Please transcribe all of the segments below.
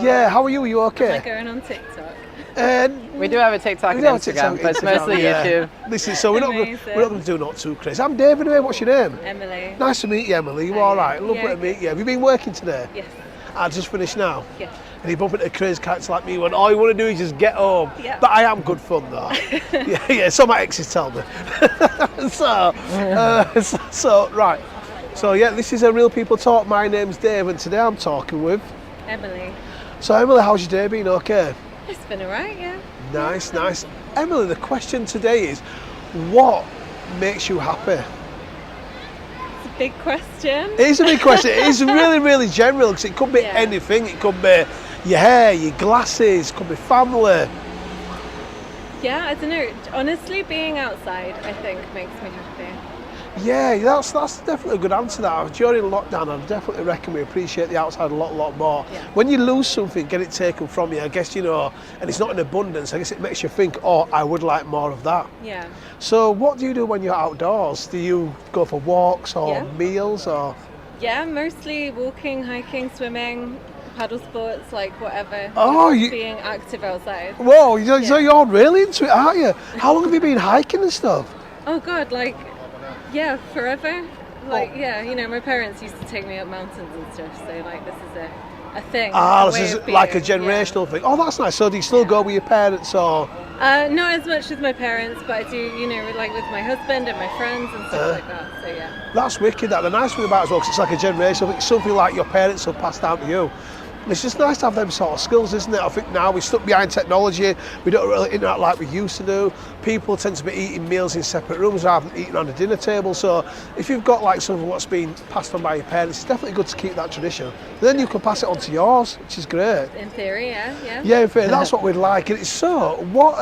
Yeah, how are you? Are you okay? Am I going on TikTok? We do have a TikTok and Instagram, but it's mostly YouTube. Listen, so we're not going to do not too crazy. I'm David. What's your name? Emily. Nice to meet you, Emily. You all right? Lovely to meet you. Have you been working today? Yes. I just finished now. Yes. And you bump into crazy cats like me when all you want to do is just get home. Yeah. But I am good fun though. yeah. So my exes tell me. so right. So yeah, this is a Real People Talk. My name's Dave, and today I'm talking with Emily. So Emily, how's your day been? Okay. It's been alright, yeah. Nice. Emily, the question today is, what makes you happy? It's a big question. It is a big question. It is really, really general because it could be anything. It could be your hair, your glasses, it could be family. Yeah, I don't know. Honestly, being outside, I think, makes me happy. Yeah, that's definitely a good answer. That during lockdown, I definitely reckon we appreciate the outside a lot more. Yeah. When you lose something, get it taken from you, I guess, and it's not in abundance, I guess it makes you think, oh, I would like more of that. Yeah. So what do you do when you're outdoors? Do you go for walks or meals or? Yeah, mostly walking, hiking, swimming, paddle sports, like whatever. Oh, being active outside. Whoa, so you're really into it, aren't you? How long have you been hiking and stuff? Oh God, yeah, forever. My parents used to take me up mountains and stuff, so this is a thing. This is like a generational thing. Oh, that's nice. So do you still go with your parents or? Not as much as my parents, but I do, with my husband and my friends and stuff like that, so yeah. That's wicked. The nice thing about it as well, 'cause it's like a generational thing, something like your parents have passed down to you. It's just nice to have them sort of skills, isn't it? I think now we're stuck behind technology, we don't really interact like we used to do. People tend to be eating meals in separate rooms rather than eating on a dinner table. So if you've got something what's been passed on by your parents, it's definitely good to keep that tradition. Then you can pass it on to yours, which is great. In theory, yeah. Yeah, in theory, that's what we'd like. And it's so, what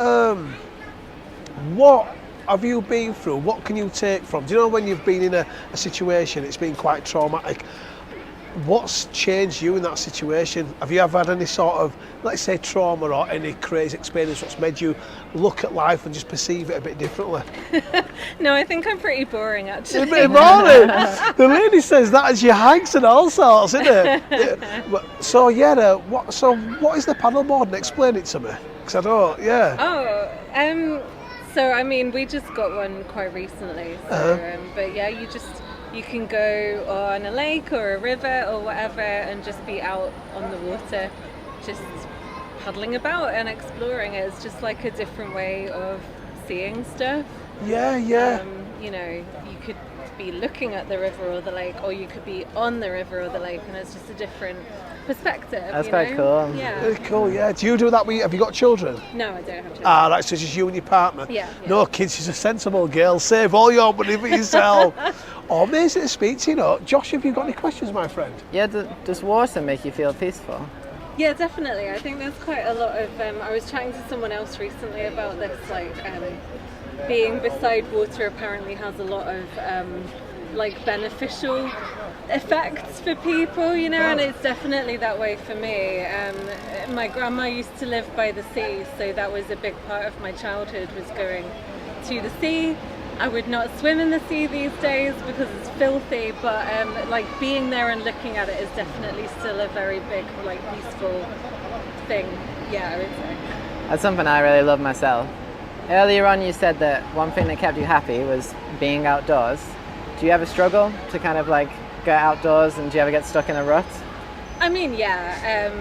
have you been through? What can you take from? Do you know when you've been in a situation, it's been quite traumatic? What's changed you in that situation? Have you ever had any sort of, let's say, trauma or any crazy experience that's made you look at life and just perceive it a bit differently? No, I think I'm pretty boring, actually. A bit boring. The lady says that as she hikes and all sorts, isn't it? So what is the paddleboard? And explain it to me, because I don't. Yeah. Oh, so I mean, we just got one quite recently. So, but yeah, you can go on a lake or a river or whatever and just be out on the water, just paddling about and exploring it. It's just like a different way of seeing stuff. Yeah. You could be looking at the river or the lake, or you could be on the river or the lake, and it's just a different perspective. That's quite cool. Yeah. Very cool, yeah. Do you do that? Have you got children? No, I don't have children. Right, so it's just you and your partner? Yeah. No kids, she's a sensible girl. Save all your money for yourself. Amazing to speak to you. Josh, have you got any questions, my friend? Yeah, does water make you feel peaceful? Yeah, definitely. I think there's quite a lot of. I was chatting to someone else recently about this, being beside water apparently has a lot of beneficial effects for people, and it's definitely that way for me. My grandma used to live by the sea, so that was a big part of my childhood, was going to the sea. I would not swim in the sea these days because it's filthy, but being there and looking at it is definitely still a very big, peaceful thing. Yeah, I would say. That's something I really love myself. Earlier on you said that one thing that kept you happy was being outdoors. Do you ever struggle to kind of get outdoors, and do you ever get stuck in a rut? I mean, yeah.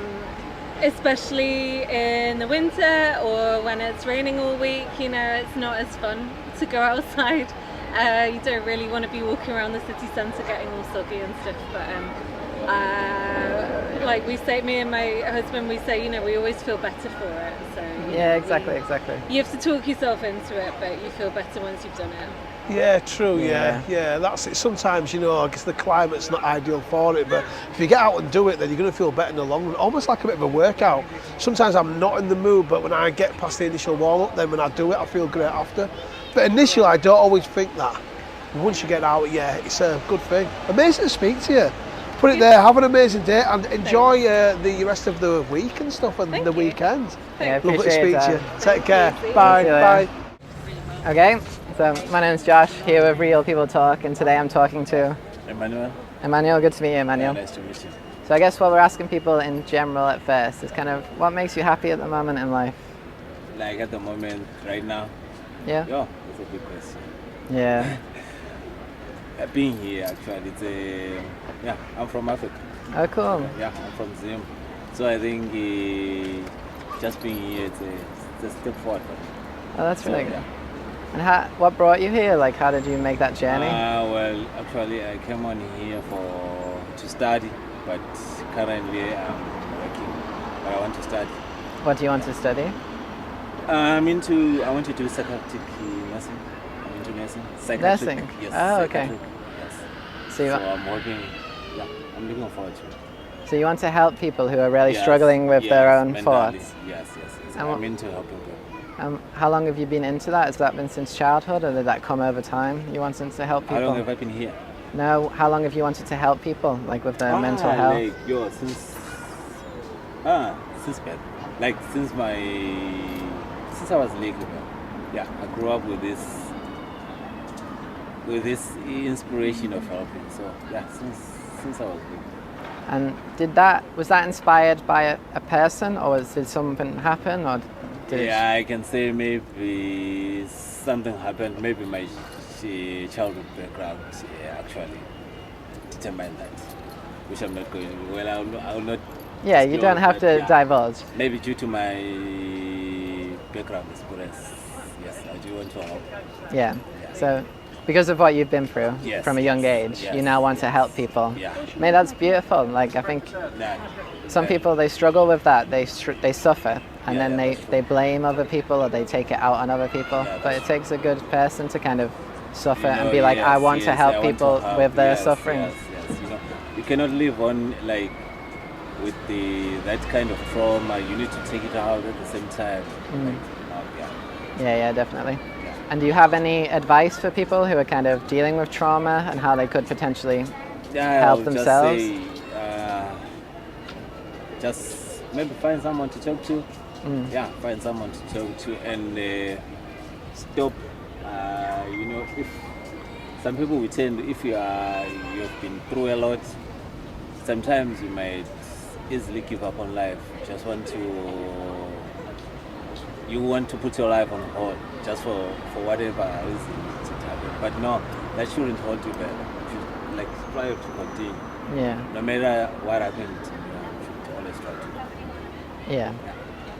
Especially in the winter or when it's raining all week, it's not as fun to go outside. You don't really want to be walking around the city centre getting all soggy and stuff, but we say, me and my husband, we say, we always feel better for it. So yeah, exactly. You have to talk yourself into it, but you feel better once you've done it. Yeah, true, yeah, that's it. Sometimes, I guess the climate's not ideal for it, but if you get out and do it, then you're going to feel better in the long run, almost like a bit of a workout. Sometimes I'm not in the mood, but when I get past the initial warm-up, then when I do it, I feel great after. But initially, I don't always think that. Once you get out, it's a good thing. Amazing to speak to you. Put it there, have an amazing day, and enjoy the rest of the week and stuff, and the weekend. Yeah, lovely to speak to you. Take care. Easy. Bye. Okay, so my name's Josh, here with Real People Talk, and today I'm talking to Emmanuel. Emmanuel. Good to meet you, Emmanuel. Nice to meet you. So I guess what we're asking people in general at first is kind of what makes you happy at the moment in life? Like at the moment, right now, Yeah? yeah, that's a good question. Yeah. Being here, actually, it's a, yeah, I'm from Africa. Oh, cool. Yeah, I'm from Zim. So I think just being here, it's a step forward. Oh, that's So, really good. yeah. And what brought you here? Like, how did you make that journey? Well, actually, I came on here to study, but currently I'm working. But I want to study. What do you want to study? I want to do psychiatric nursing. I'm into nursing. Psychiatric. Nursing? Yes. Oh, okay. psychiatric, Yes. So you, So I'm working. Yeah, I'm looking forward to it. so you want to help people who are really Yes, struggling with their yes, own mentally. thoughts. Yes. And what- I'm into helping people. How long have you been into that? Has that been since childhood, or did that come over time? You wanted to help people? How long have I been here? No, how long have you wanted to help people, like with their mental health? Like, since birth. Like since I was little. Yeah, I grew up with this inspiration of helping. So yeah, since I was little. And was that inspired by a person, or did something happen, or did Yeah, I can say maybe something happened. Maybe my childhood background actually determined that, which I'm not going to. Well, I will not. Yeah, you don't disclose, have but to yeah, divulge. Maybe due to my background experience. Yes, I do want to help. Yeah. So because of what you've been through Yes, from a young age, yes, you now want to help people. Yeah. I mean, that's beautiful. Like, I think Nah, some people, they struggle with that. They suffer, and Yeah, then yeah, that's they blame other people, or they take it out on other people. Yeah, But it takes a good person to kind of suffer you and know, be like, I yes, want to yes, help I want people to help, with their yes, suffering. Yes. You cannot live on like with that kind of trauma. You need to take it out at the same time. Like, Yeah, definitely. Yeah. And do you have any advice for people who are kind of dealing with trauma and how they could potentially help I'll themselves? Just maybe find someone to talk to. Mm. Yeah, find someone to talk to and stop. If some people will tend, if you've been through a lot, sometimes you might easily give up on life. You want to put your life on hold just for whatever reason it happened. But no, that shouldn't hold you back. You should like strive to continue. Yeah, No matter what happened, you should always try to. yeah.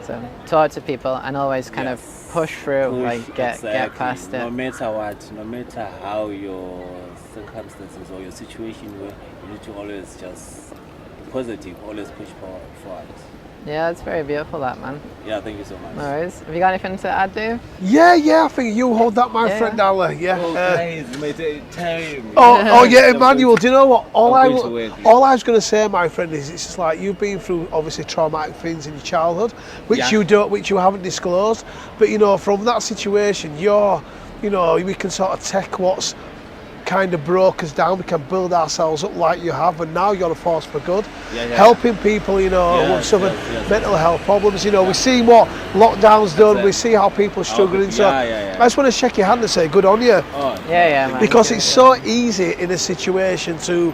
So talk to people and always kind of Yes. push through, Push, like get exactly. past No it. matter what, no matter how your circumstances or your situation were, you need to always just be positive, always push forward. Yeah, it's very beautiful, that, man. Yeah, thank you so much. No worries. Have you got anything to add, Dave? Yeah, I think you hold that, my Yeah. friend Ali. Yeah. Guys, mate, time. Oh yeah, Emmanuel. Do you know what? All I'm going to work. I was going to say, my friend, is it's just like you've been through obviously traumatic things in your childhood, which Yeah. which you haven't disclosed. But from that situation, we can sort of take what's kind of broke us down. We can build ourselves up like you have, and now you're a force for good, Yeah. helping people. Who've Yes, suffered yes. mental health problems. We see what lockdown's done. it. We see how people are struggling. So yeah. I just want to shake your hand and say good on you. Oh, Yeah, man. Because it's so easy in a situation to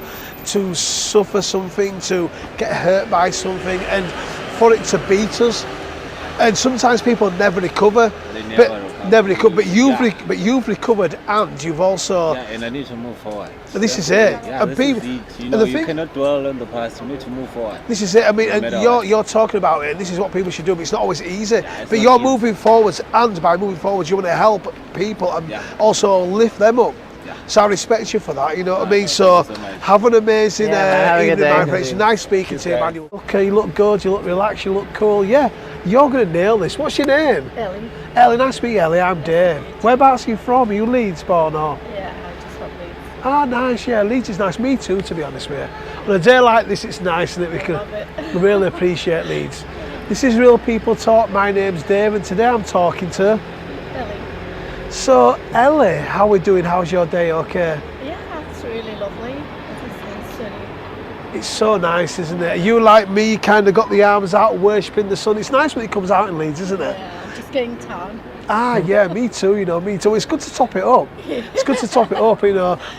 suffer something, to get hurt by something, and for it to beat us. And sometimes people never recover. They But never recover. But you've recovered, and you've also. Yeah, and I need to move forward. This is it. Yeah, And this people- is it. and the You thing- cannot dwell on the past. You need to move forward. This is it. I mean, No and matter you're what. talking about it, and this is what people should do. But it's not always easy. it's But not you're easy. moving forwards, and by moving forwards, you want to help people and Yeah. also lift them up. Yeah. So I respect you for that. You know what I mean? So thank you so much. have an amazing Yeah, man, have a good evening, day. my friend. It's nice speaking to you, guys. Emmanuel. Okay, you look good. You look relaxed. You look cool. Yeah, you're gonna nail this. What's your name? Ellie. Ellie. Nice to meet you, Ellie. I'm Dave. Whereabouts are you from? Are you Leeds born or? Yeah, I just love Leeds. Ah, nice. Yeah, Leeds is nice. Me too, to be honest with you. On a day like this, it's nice that we can Love it. really appreciate Leeds. This is Real People Talk. My name's Dave, and today I'm talking to. Ellie. So, Ellie, how are we doing? How's your day? Okay. Yeah, it's really lovely. It's sunny. It's so nice, isn't it? You, like me, kind of got the arms out, worshipping the sun. It's nice when it comes out in Leeds, isn't it? Yeah, I'm just getting tan. Ah, yeah, me too. Me too. It's good to top it up. It's good to top it up.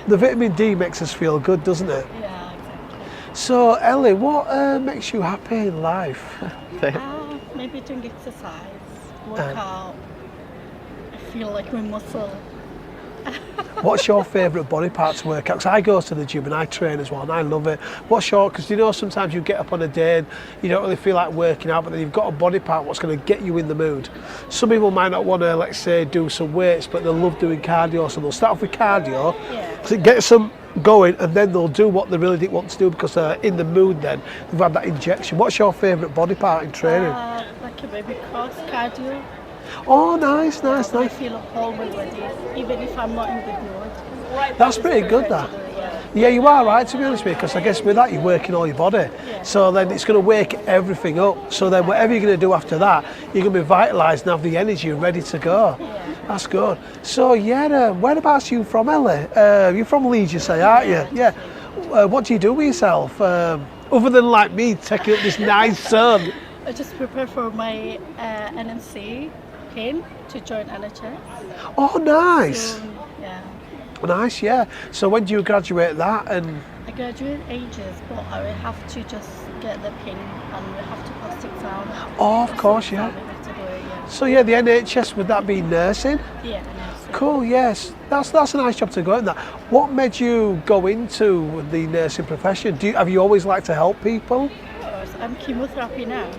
The vitamin D makes us feel good, doesn't it? Yeah, exactly. So Ellie, what makes you happy in life? Maybe doing exercise, work out. I feel like my muscle. What's your favourite body part to work out? Because I go to the gym and I train as well and I love it. What's your, because you know sometimes you get up on a day and you don't really feel like working out, but then you've got a body part what's going to get you in the mood. Some people might not want to, let's say, do some weights, but they'll love doing cardio, so they'll start off with cardio, so it gets them going, and then they'll do what they really didn't want to do because they're in the mood then. They've had that injection. What's your favourite body part in training? Like a baby cross cardio. Oh, nice, nice, I nice. feel whole my body, even if I'm not in good mood. That's pretty good, that. Yeah, you are right, to be honest with you, because I guess with that you're working all your body. So then it's going to wake everything up. So then whatever you're going to do after that, you're going to be vitalised and have the energy and ready to go. That's good. So yeah, whereabouts are you from, Ellie? You're from Leeds, you say, aren't you? Yeah. What do you do with yourself? Other than like me, taking up this nice sun. I just prepare for my NMC pin to join NHS. Oh, nice. So, yeah. Nice, yeah. So when do you graduate that? And I graduate ages, but I will have to just get the pin and we have to pass the exam. oh, of course, yeah. We have to do it, yeah. So yeah, the NHS, would that be nursing? Yeah, NHS. Cool, yes. That's a nice job to go in that. What made you go into the nursing profession? Have you always liked to help people? Of course, I'm chemotherapy nurse,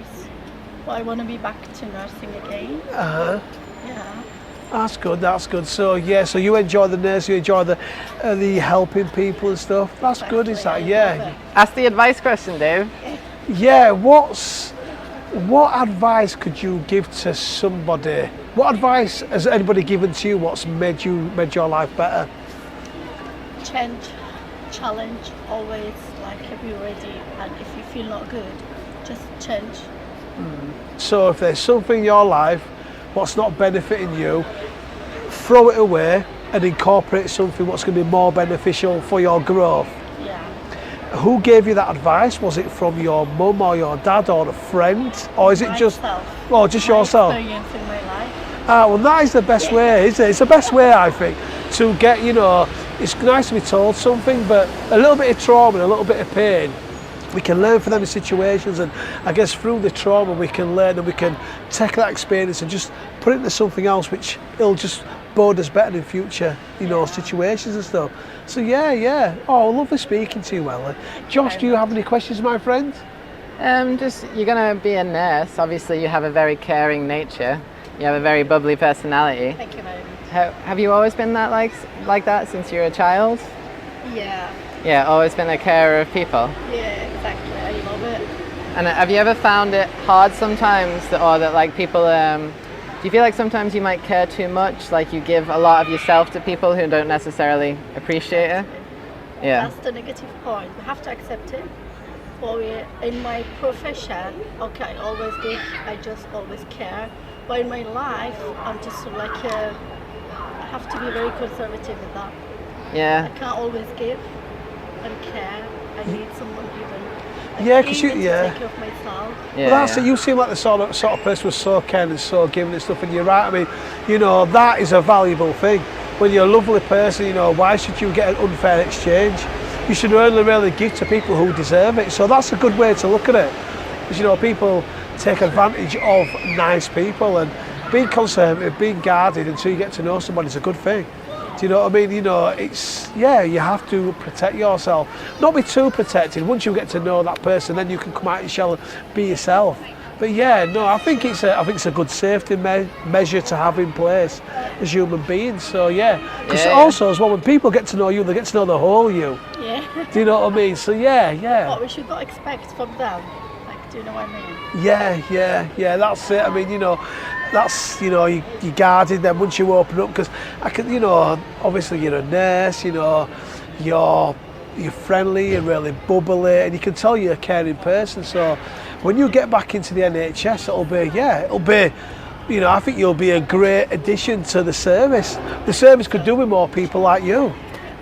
but I want to be back to nursing again. Yeah. That's good, that's good. So yeah, so you enjoy the nurse, you enjoy the helping people and stuff. That's good, is that? Yeah. Ask the advice question, Dave. Yeah, what advice could you give to somebody? What advice has anybody given to you what's made your life better? Change, challenge, always like be ready, and if you feel not good, just change. So if there's something in your life what's not benefiting you, throw it away and incorporate something what's going to be more beneficial for your growth. Yeah. Who gave you that advice? Was it from your mum or your dad or a friend? Or is it just yourself? Experience in my life. Well, that is the best way, isn't it? It's the best way, I think, to get, it's nice to be told something, but a little bit of trauma and a little bit of pain, we can learn from them in situations, and I guess through the trauma we can learn and we can take that experience and just put it into something else which it'll just bode us better in future, situations and stuff. So yeah. Oh, lovely speaking to you, Ellie. Josh, do you have any questions, my friend? Just you're gonna be a nurse. Obviously, you have a very caring nature. You have a very bubbly personality. Thank you very much. Have you always been that like that since you were a child? Yeah. Yeah, always been a carer of people. Yeah, exactly. I love it. And have you ever found it hard sometimes, that like people? Do you feel like sometimes you might care too much, like you give a lot of yourself to people who don't necessarily appreciate it? Yeah. That's the negative point. We have to accept it. In my profession, okay, I always give. I just always care. But in my life, I'm just like I have to be very conservative with that. Yeah. I can't always give and care. I need someone even. Yeah, because to take care of myself. Yeah. Well, that's it. You seem like the sort of person who's so caring and so giving and stuff, and you're right. I mean, that is a valuable thing. When you're a lovely person, why should you get an unfair exchange? You should only really give to people who deserve it. So that's a good way to look at it. Because people take advantage of nice people, and being conservative, being guarded until you get to know somebody is a good thing. Do you know what I mean? You have to protect yourself. Not be too protected. Once you get to know that person, then you can come out your shell and be yourself. But I think it's a good safety measure to have in place as human beings. So because also as well, when people get to know you, they get to know the whole you. Yeah. Do you know what I mean? So What we should not expect from them. Do you know what I mean? Yeah, that's it. I mean, that's, you guarded them once you open up, because I can, obviously you're a nurse, you're friendly and really bubbly, and you can tell you're a caring person. So when you get back into the NHS, it'll be, I think you'll be a great addition to the service. The service could do with more people like you.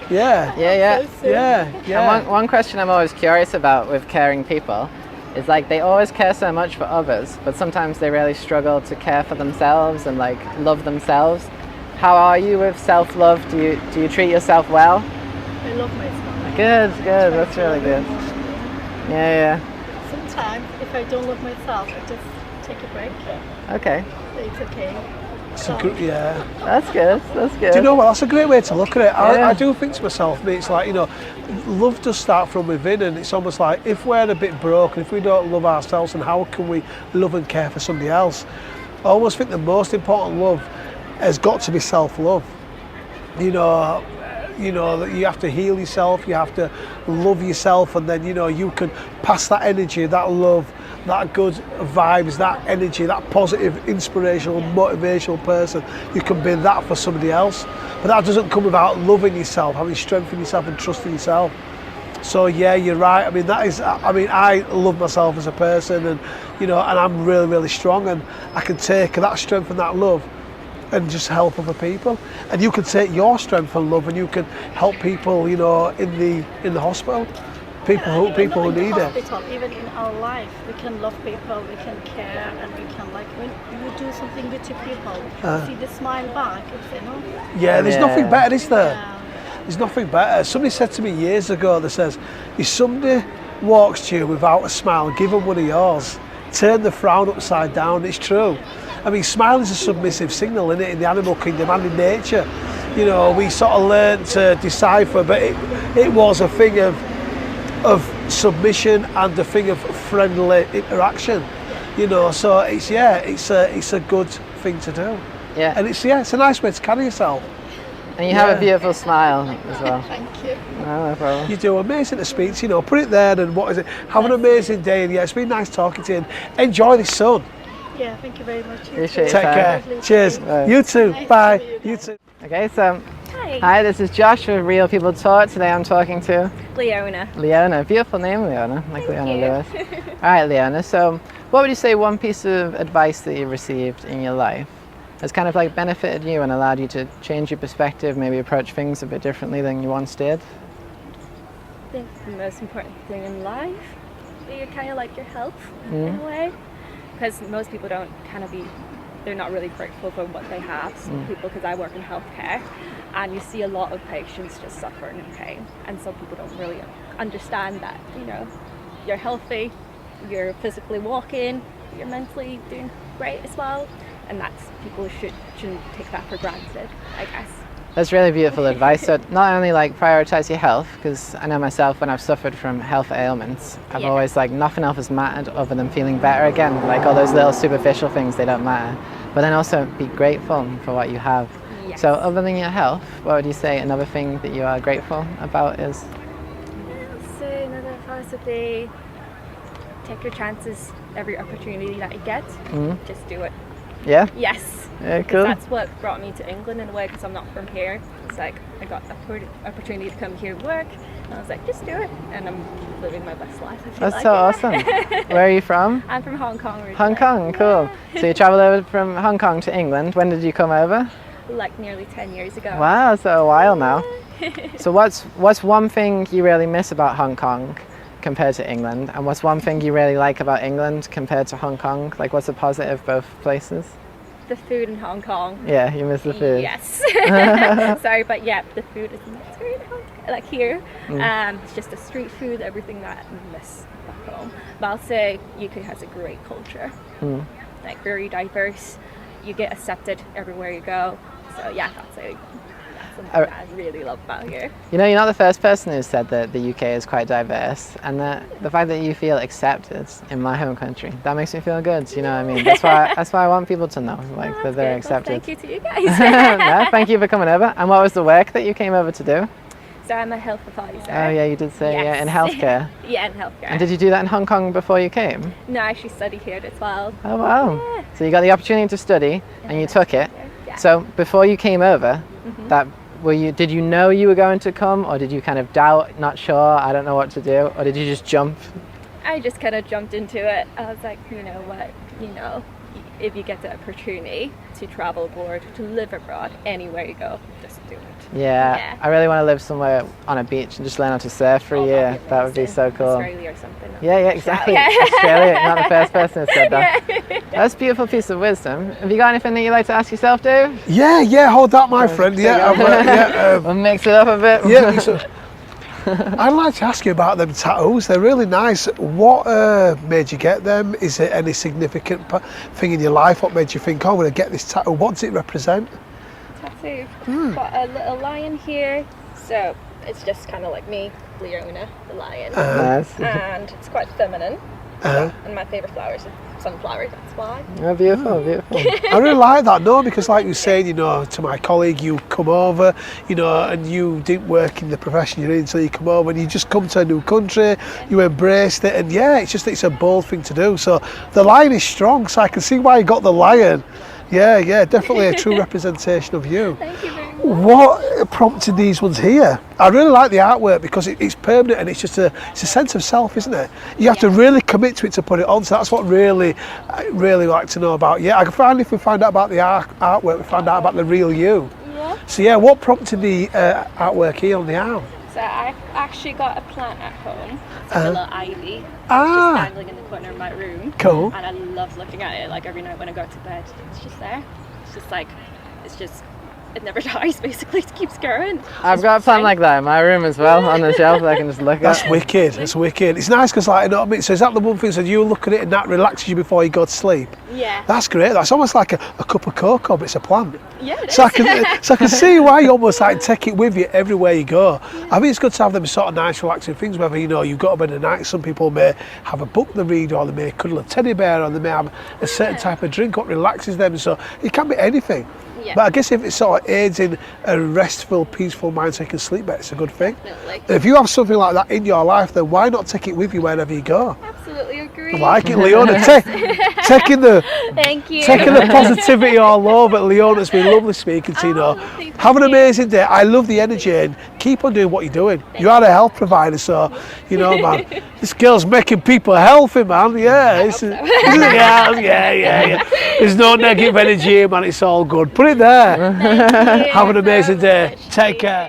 Yeah. And one question I'm always curious about with caring people is like they always care so much for others, but sometimes they really struggle to care for themselves and like love themselves. How are you with self-love? Do you treat yourself well? I love myself. Good. That's really good. Yeah, Sometimes, if I don't love myself, I just take a break. yeah. Okay. It's okay. It's a good, yeah. That's good. That's good. Do you know what? That's a great way to look at it. Yeah. I do think to myself, mate, it's like, you know, love does start from within, and it's almost like if we're a bit broken, if we don't love ourselves, then how can we love and care for somebody else? I almost think the most important love has got to be self-love. You know, that you have to heal yourself, you have to love yourself, and then, you know, you can pass that energy, that love, that good vibes, that energy, that positive, inspirational, motivational person. You can be that for somebody else. But that doesn't come without loving yourself, having strength in yourself and trusting yourself. So yeah, you're right. I mean, I love myself as a person, and, you know, and I'm really, really strong, and I can take that strength and that love and just help other people. And you can take your strength and love and you can help people, you know, in the hospital. People who need it. Even in our life, we can love people, we can care, and we can, like, when you do something good to people, see the smile back, it's, you know. Yeah, there's nothing better, is there? Yeah. There's nothing better. Somebody said to me years ago, that says, if somebody walks to you without a smile, give them one of yours. Turn the frown upside down. It's true. I mean, smile is a submissive signal, isn't it, in the animal kingdom and in nature. You know, we sort of learned to decipher, but it was a thing of submission and a thing of friendly interaction. You know, so it's a good thing to do. Yeah. And it's a nice way to carry yourself. And you have a beautiful smile as well. Thank you. No problem. You do amazing to speak to, you know, put it there, and what is it? Have an amazing day, and yeah, it's been nice talking to you, and enjoy this sun. Yeah, thank you very much. Appreciate it. Take care. Lovely. Cheers. Bye. You too. Nice to Bye. meet you You guys. too. Okay, so Hi. hi, this is Josh with Real People Talk. Today I'm talking to Leona. Leona. Beautiful name, Leona. Like Leona you. Lewis. All right, Leona. So, what would you say one piece of advice that you received in your life has kind of like benefited you and allowed you to change your perspective, maybe approach things a bit differently than you once did? I think the most important thing in life that you're kind of like your health in a way, because most people don't they're not really grateful for what they have. Some people, because I work in healthcare, and you see a lot of patients just suffering in pain, and some people don't really understand that, you know, you're healthy, you're physically walking, you're mentally doing great as well, and people shouldn't take that for granted, I guess. That's really beautiful advice. So not only like prioritize your health, because I know myself when I've suffered from health ailments, I've always like nothing else has mattered other than feeling better again. Like all those little superficial things, they don't matter. But then also be grateful for what you have. Yes. So other than your health, what would you say another thing that you are grateful about is? So another advice would be take your chances, every opportunity that you get, just do it. Yeah? Yes. Yeah, cool. That's what brought me to England in a way, because I'm not from here. It's like I got the opportunity to come here and work, and I was like, just do it, and I'm living my best life. I feel That's like. so awesome. Where are you from? I'm from Hong Kong originally. Hong Kong, cool. So you traveled over from Hong Kong to England. When did you come over? Like nearly 10 years ago. Wow, so a while now. So what's one thing you really miss about Hong Kong compared to England, and what's one thing you really like about England compared to Hong Kong? Like, what's a positive both places? The food in Hong Kong. Yeah, you miss the food. Yes. Sorry, but yeah, the food is not very like here. It's just the street food, everything that I miss back home. But I'll say UK has a great culture. Like very diverse. You get accepted everywhere you go. So yeah, that's something that I really love about here. You know, you're not the first person who said that the UK is quite diverse, and the fact that you feel accepted in my home country, that makes me feel good. You know what I mean? That's why I want people to know, like, that they're accepted. Well, thank you to you guys. No, thank you for coming over. And what was the work that you came over to do? So I'm a health advisor. Oh yeah, you did say Yes. in healthcare. Yeah, in healthcare. And did you do that in Hong Kong before you came? No, I actually studied here as well. Oh wow! Yeah. So you got the opportunity to study, and you took it. Yeah. So before you came over, did you know you were going to come, or did you kind of doubt, not sure, I don't know what to do, or did you just jump? I just kind of jumped into it. I was like, you know what, if you get the opportunity to travel abroad, to live abroad, anywhere you go, just do it. Yeah, I really want to live somewhere on a beach and just learn how to surf for a year. That would be so cool. Australia or something. Yeah, exactly. Yeah. Australia, not the first person who said that. That's a beautiful piece of wisdom. Have you got anything that you'd like to ask yourself, Dave? Yeah, hold that, my friend. Yeah, We'll mix it up a bit. yeah. I'd like to ask you about them tattoos. They're really nice. What made you get them? Is it any significant thing in your life? What made you think, oh, I'm going to get this tattoo? What does it represent? Tattoo. Got a little lion here, so it's just kind of like me, Leona, the lion. Nice. And it's quite feminine. And my favourite flower is sunflower, that's why. Oh, beautiful, beautiful. I really like that, no, because like you were saying, you know, to my colleague, you come over, you know, and you didn't work in the profession you're in until you come over, and you just come to a new country, you embraced it, and yeah, it's a bold thing to do. So the lion is strong, so I can see why you got the lion. Yeah, definitely a true representation of you. Thank you very much. What prompted these ones here? I really like the artwork because it's permanent and it's a sense of self, isn't it? You have to really commit to it to put it on. So that's what I really like to know about. Yeah, I can find if we find out about the artwork, we find out about the real you. Yeah. So yeah, what prompted the artwork here on the arm? So I actually got a plant at home. It's like a little ivy. It's Ah. just dangling in the corner of my room. Cool. And I love looking at it. Like every night when I go to bed, it's just there. It's just like, it never dies. Basically, it keeps growing. I've got a plant like that in my room as well, on the shelf that I can just look That's at. wicked. That's wicked. It's nice because, like, you know what I mean. So is that the one thing? So you look at it and that relaxes you before you go to sleep? Yeah. That's great. That's almost like a cup of cocoa, but it's a plant. Yeah, it So I is. can see why you almost like take it with you everywhere you go. I mean, it's good to have them sort of nice, relaxing things. Whether you know you've got to bed at night, some people may have a book they read, or they may cuddle a teddy bear, or they may have a certain type of drink what relaxes them. So it can be anything. Yeah. But I guess if it sort of aids in a restful, peaceful mind so you can sleep better, it's a good thing. Definitely. If you have something like that in your life, then why not take it with you wherever you go? Absolutely agree. I like it, Leona. Taking the Thank you. Taking the positivity all over. Leona, it's been lovely speaking to you. Oh, Know. thank Have an you. amazing day. I love the energy and keep on doing what you're doing. You are a health provider, so you know, man. This girl's making people healthy, man. Yeah, yeah. There's no negative energy, man. It's all good. Put it there. Thank you Have an amazing so day. much. Take care.